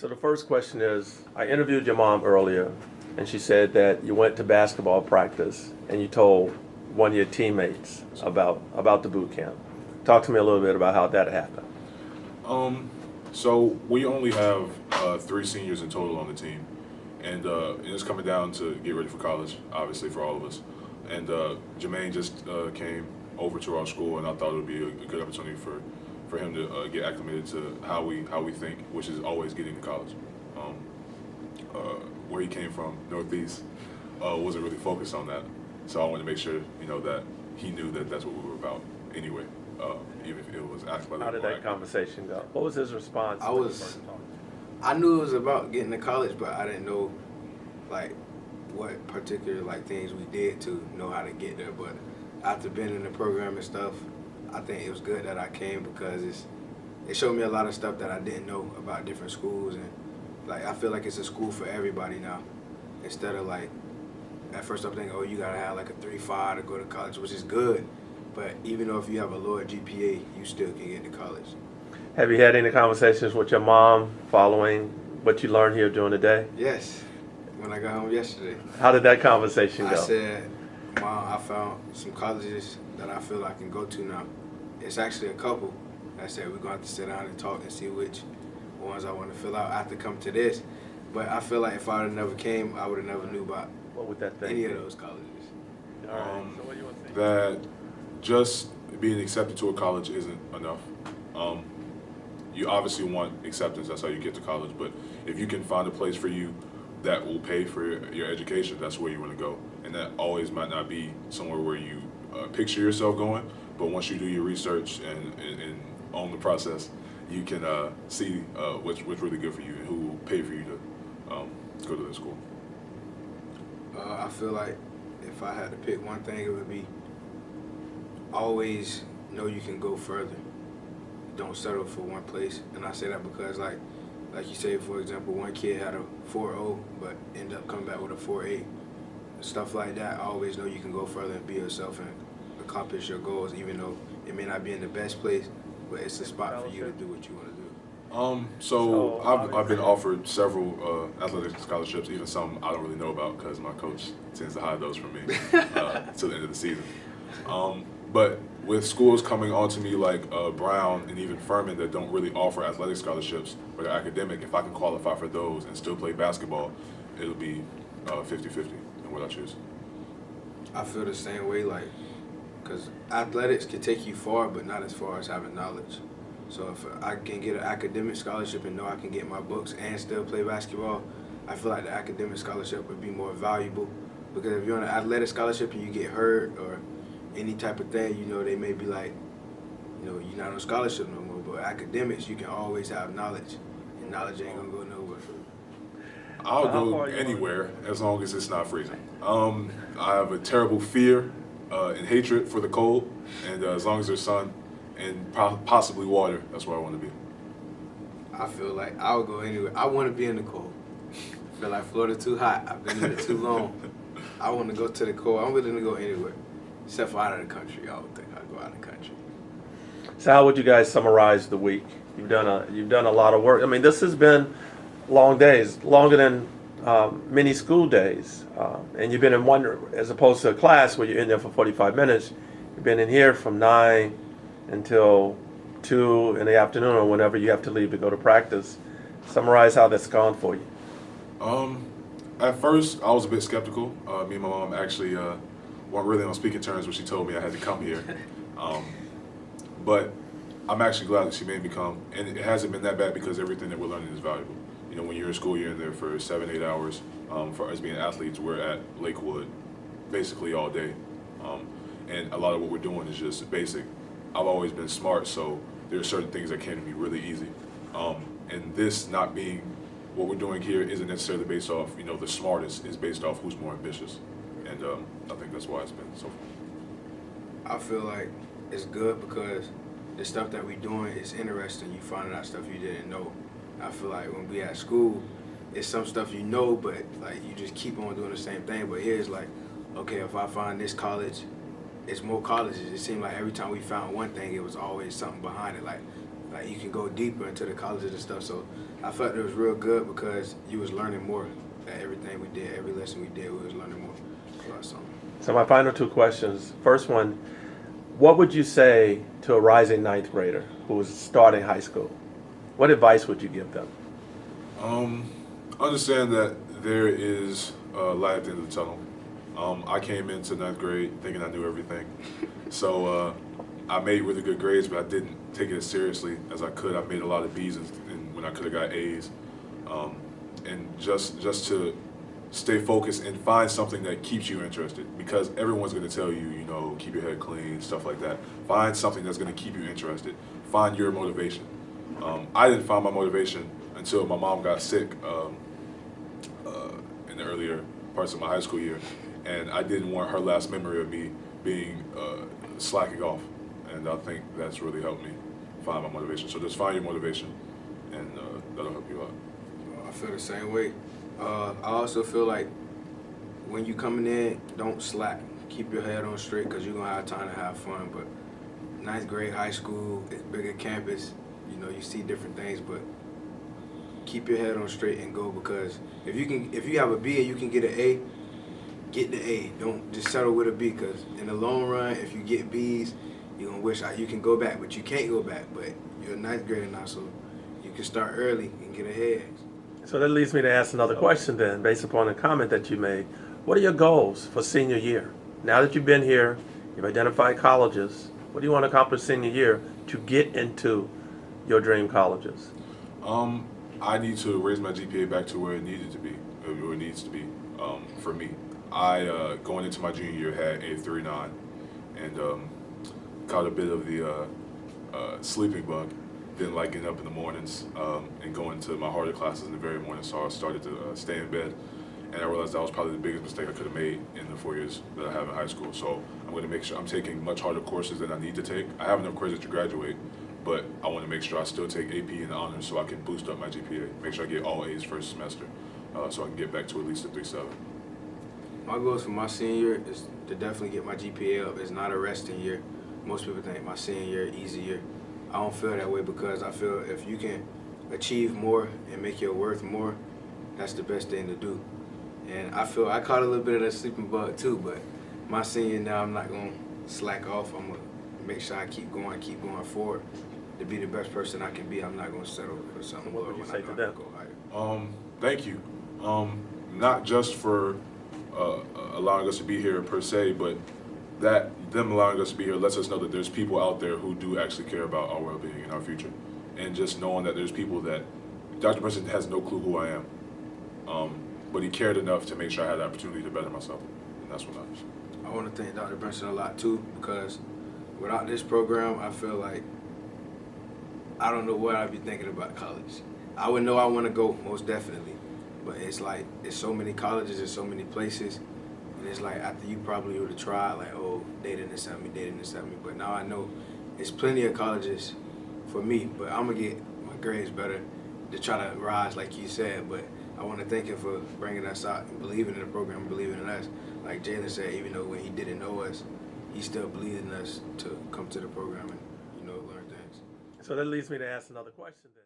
So the first question is, I interviewed your mom earlier, and she said that you went to basketball practice and you told one of your teammates about the boot camp. Talk to me a little bit about how that happened. So we only have 3 seniors in total on the team, and it's coming down to get ready for college, obviously for all of us. And Jermaine just came over to our school, and I thought it would be a good opportunity for him to get acclimated to how we think, which is always getting to college. Where he came from, Northeast, wasn't really focused on that, so I wanted to make sure that he knew that that's what we were about anyway. Even if it was athletic. How did that conversation go? What was his response? I knew it was about getting to college, but I didn't know like what particular things we did to know how to get there. But after being in the program and stuff, I think it was good that I came because it showed me a lot of stuff that I didn't know about different schools, and I feel like it's a school for everybody now. Instead of at first I'm thinking, oh, you gotta have a 3.5 to go to college, which is good. But even though if you have a lower GPA, you still can get to college. Have you had any conversations with your mom following what you learned here during the day? Yes, when I got home yesterday. How did that conversation go? I said, Mom, I found some colleges that I feel I can go to now. It's actually a couple. I said we're going to have to sit down and talk and see which ones I want to fill out. I have to come to this. But I feel like if I would have never came, I would have never knew about what would that any of those colleges. All right. So what do you want to say? That just being accepted to a college isn't enough. You obviously want acceptance, that's how you get to college, but if you can find a place for you that will pay for your education, that's where you want to go. And that always might not be somewhere where you picture yourself going, but once you do your research and own the process, you can see what's really good for you and who will pay for you to go to the school. I feel like if I had to pick one thing, it would be always know you can go further. Don't settle for one place. And I say that because like you say, for example, one kid had a 4.0 but ended up coming back with a 4.8. Stuff like that, I always know you can go further and be yourself and accomplish your goals, even though it may not be in the best place, but it's a spot for you to do what you want to do. So I've been offered several athletic scholarships, even some I don't really know about because my coach tends to hide those from me till the end of the season. But with schools coming on to me like Brown and even Furman that don't really offer athletic scholarships but are academic, if I can qualify for those and still play basketball, it'll be 50-50 in what I choose. I feel the same way, because athletics can take you far, but not as far as having knowledge. So if I can get an academic scholarship and know I can get my books and still play basketball, I feel like the academic scholarship would be more valuable. Because if you're on an athletic scholarship and you get hurt or any type of thing, they may be like, you're not on scholarship no more. But academics, you can always have knowledge, and knowledge ain't gonna go nowhere. I'll go anywhere as long as it's not freezing. I have a terrible fear and hatred for the cold, and as long as there's sun and possibly water, that's where I want to be. I feel like I would go anywhere. I want to be in the cold. I feel like Florida too hot. I've been in it too long. I want to go to the cold. I'm willing to go anywhere. Except for out of the country. I would think I'd go out of the country. So how would you guys summarize the week? You've done a lot of work. I mean, this has been long days, longer than many school days. And you've been in one, as opposed to a class where you're in there for 45 minutes, you've been in here from 9 until 2 in the afternoon or whenever you have to leave to go to practice. Summarize how that's gone for you. At first, I was a bit skeptical. Me and my mom actually weren't really on speaking terms when she told me I had to come here. But I'm actually glad that she made me come. And it hasn't been that bad because everything that we're learning is valuable. When you're in school, you're in there for 7-8 hours. For us being athletes, we're at Lakewood basically all day. And a lot of what we're doing is just basic. I've always been smart, so there are certain things that came to me really easy. And this not being what we're doing here isn't necessarily based off, the smartest. It's based off who's more ambitious. And I think that's why it's been so fun. I feel like it's good because the stuff that we're doing is interesting. You finding out stuff you didn't know. I feel like when we at school, it's some stuff you know, but you just keep on doing the same thing. But here it's okay, if I find this college, it's more colleges. It seemed like every time we found one thing, it was always something behind it. like you can go deeper into the colleges and stuff. So I felt it was real good because you was learning more. At everything we did, every lesson we did, we was learning more about something. So my final two questions. First one, what would you say to a rising ninth grader who is starting high school? What advice would you give them? Understand that there is light at the end of the tunnel. I came into ninth grade thinking I knew everything. So I made really good grades, but I didn't take it as seriously as I could. I made a lot of B's and when I could have got A's. And just to stay focused and find something that keeps you interested, because everyone's going to tell you, you know, keep your head clean, stuff like that. Find something that's going to keep you interested. Find your motivation. I didn't find my motivation until my mom got sick in the earlier parts of my high school year, and I didn't want her last memory of me being slacking off, and I think that's really helped me find my motivation. So just find your motivation, and that'll help you out. I feel the same way. I also feel like when you coming in, don't slack. Keep your head on straight because you're going to have time to have fun. But ninth grade, high school, it's bigger campus. You know, you see different things, but keep your head on straight and go, because if you have a B and you can get an A, get the A. Don't just settle with a B, because in the long run, if you get B's, you're going to wish you can go back, but you can't go back. But you're a ninth grader now, so you can start early and get ahead. So that leads me to ask another question then, based upon a comment that you made. What are your goals for senior year? Now that you've been here, you've identified colleges, what do you want to accomplish senior year to get into your dream colleges? I need to raise my GPA back to where it needed to be, or it needs to be, for me. I, going into my junior year, had a 3.9 and caught a bit of the sleeping bug. Didn't like getting up in the mornings and going to my harder classes in the very morning, so I started to stay in bed. And I realized that was probably the biggest mistake I could have made in the 4 years that I have in high school. So I'm going to make sure I'm taking much harder courses than I need to take. I have enough credits to graduate, but I want to make sure I still take AP and honors so I can boost up my GPA. Make sure I get all A's first semester so I can get back to at least a 3.7. My goals for my senior year is to definitely get my GPA up. It's not a resting year. Most people think my senior year, easy year. I don't feel that way, because I feel if you can achieve more and make your worth more, that's the best thing to do. And I feel I caught a little bit of that sleeping bug too, but my senior now, I'm not going to slack off. I'm going to make sure I keep going forward to be the best person I can be. I'm not going to settle for something What lower would you when say I to go them? higher. Thank you. Not just for allowing us to be here per se, but that them allowing us to be here lets us know that there's people out there who do actually care about our well-being and our future. And just knowing that there's people that Dr. Benson has no clue who I am, but he cared enough to make sure I had the opportunity to better myself, and that's what matters. I want to thank Dr. Benson a lot too, because without this program, I feel like I don't know what I'd be thinking about college. I would know I want to go, most definitely, but it's like it's so many colleges and so many places. And it's like after you probably would have tried, like, oh, they didn't accept me. But now I know there's plenty of colleges for me, but I'm going to get my grades better to try to rise, like you said. But I want to thank him for bringing us out and believing in the program, believing in us. Like Jalen said, even though when he didn't know us, he still believed in us to come to the program and, learn things. So that leads me to ask another question then.